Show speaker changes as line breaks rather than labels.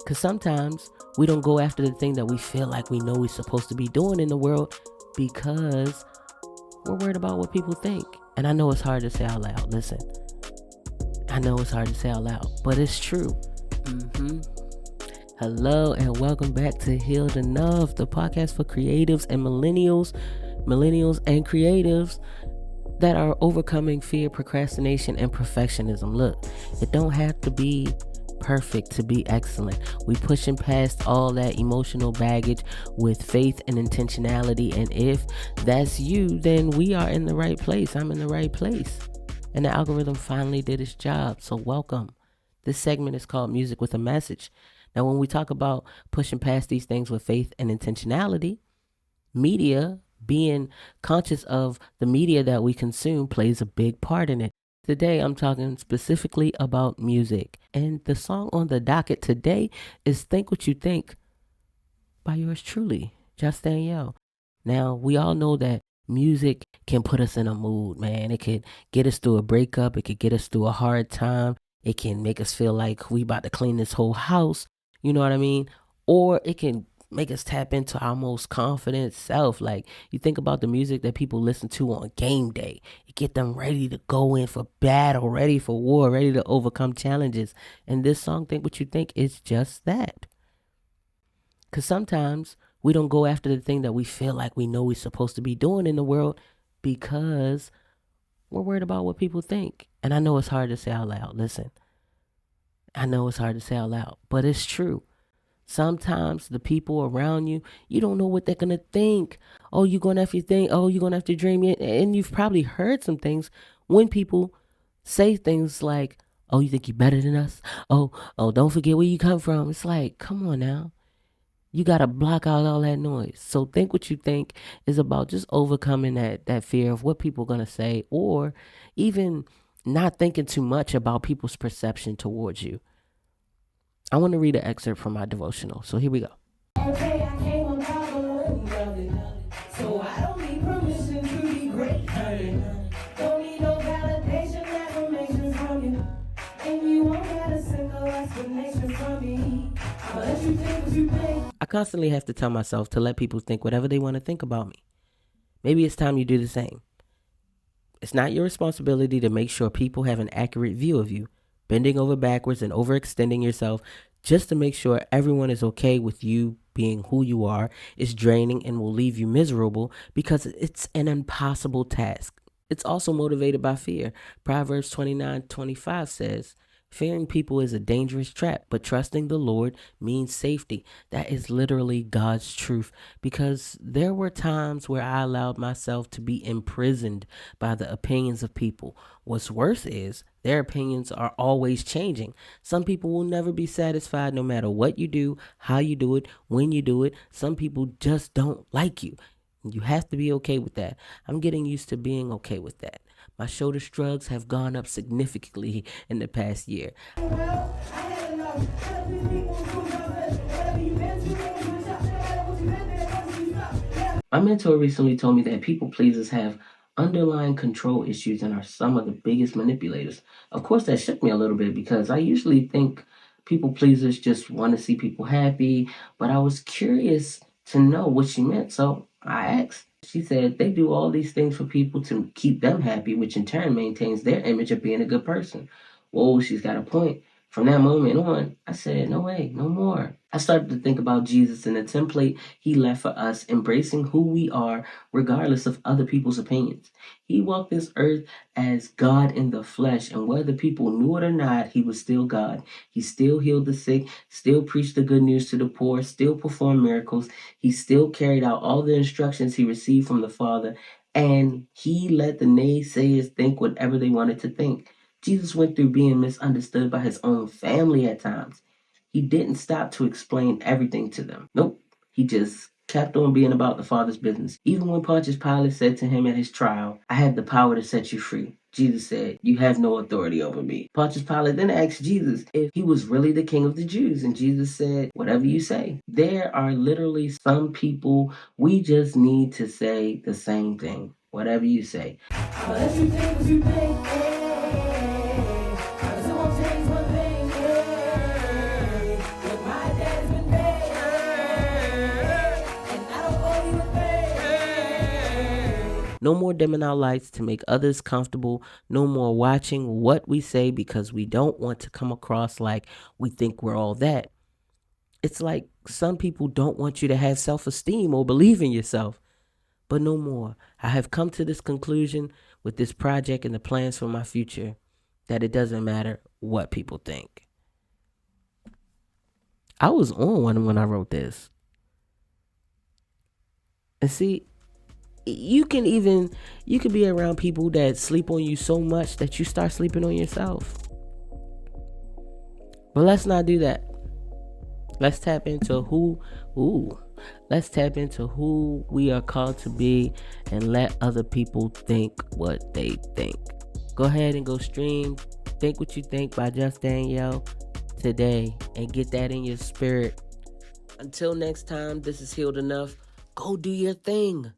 Because sometimes we don't go after the thing that we feel like we know we're supposed to be doing in the world because we're worried about what people think. And I know it's hard to say out loud. Listen, I know it's hard to say out loud, but it's true. Hello and welcome back to Healed Enough, the podcast for creatives and millennials and creatives that are overcoming fear, procrastination, and perfectionism. Look, it don't have to be perfect to be excellent. We pushing past all that emotional baggage with faith and intentionality. And if that's you, then we are in the right place. I'm in the right place. And the algorithm finally did its job. So welcome. This segment is called Music with a Message. Now, when we talk about pushing past these things with faith and intentionality, media, being conscious of the media that we consume, plays a big part in it. Today, I'm talking specifically about music. And the song on the docket today is Think What You Think by yours truly, Just Danielle. Now, we all know that music can put us in a mood, man. It could get us through a breakup. It could get us through a hard time. It can make us feel like we about to clean this whole house. You know what I mean? Or it can make us tap into our most confident self. Like, you think about the music that people listen to on game day. It get them ready to go in for battle, ready for war, ready to overcome challenges. And this song, Think What You Think, is just that. Because sometimes we don't go after the thing that we feel like we know we're supposed to be doing in the world because we're worried about what people think. And I know it's hard to say out loud. Listen, I know it's hard to say out loud, but it's true. Sometimes the people around you, you don't know what they're going to think. Oh, you're going to have to think. Oh, you're going to have to dream it. And you've probably heard some things when people say things like, oh, you think you're better than us? Oh, don't forget where you come from. It's like, come on now. You got to block out all that noise. So Think What You Think is about just overcoming that fear of what people are going to say, or even not thinking too much about people's perception towards you. I want to read an excerpt from my devotional. So here we go. Okay, I came about the love it. So I don't need permission to be great, honey. Don't need no validation, affirmation from you. And you won't get a single explanation from me. I'll let you think what you think. I constantly have to tell myself to let people think whatever they want to think about me. Maybe it's time you do the same. It's not your responsibility to make sure people have an accurate view of you. Bending over backwards and overextending yourself just to make sure everyone is okay with you being who you are is draining and will leave you miserable because it's an impossible task. It's also motivated by fear. Proverbs 29:25 says, fearing people is a dangerous trap, but trusting the Lord means safety. That is literally God's truth, because there were times where I allowed myself to be imprisoned by the opinions of people. What's worse is their opinions are always changing. Some people will never be satisfied no matter what you do, how you do it, when you do it. Some people just don't like you. You have to be okay with that. I'm getting used to being okay with that. My shoulder shrugs have gone up significantly in the past year. My mentor recently told me that people pleasers have underlying control issues and are some of the biggest manipulators. Of course, that shook me a little bit because I usually think people pleasers just want to see people happy, but I was curious to know what she meant, so I asked. She said they do all these things for people to keep them happy, which in turn maintains their image of being a good person. Whoa, she's got a point. From that moment on, I said, no way, no more. I started to think about Jesus and the template he left for us, embracing who we are regardless of other people's opinions. He walked this earth as God in the flesh, and whether people knew it or not, he was still God. He still healed the sick, still preached the good news to the poor, still performed miracles. He still carried out all the instructions he received from the Father, and he let the naysayers think whatever they wanted to think. Jesus went through being misunderstood by his own family at times. He didn't stop to explain everything to them. Nope, he just kept on being about the Father's business. Even when Pontius Pilate said to him at his trial, I have the power to set you free, Jesus said, you have no authority over me. Pontius Pilate then asked Jesus if he was really the king of the Jews, and Jesus said, whatever you say. There are literally some people we just need to say the same thing. Whatever you say. Unless you think what you think. No more dimming our lights to make others comfortable. No more watching what we say because we don't want to come across like we think we're all that. It's like some people don't want you to have self-esteem or believe in yourself. But no more. I have come to this conclusion with this project and the plans for my future that it doesn't matter what people think. I was on one when I wrote this. And see, you can be around people that sleep on you so much that you start sleeping on yourself. But let's not do that. Let's tap into let's tap into who we are called to be and let other people think what they think. Go ahead and go stream Think What You Think by Just Danielle today and get that in your spirit. Until next time, this is Healed Enough. Go do your thing.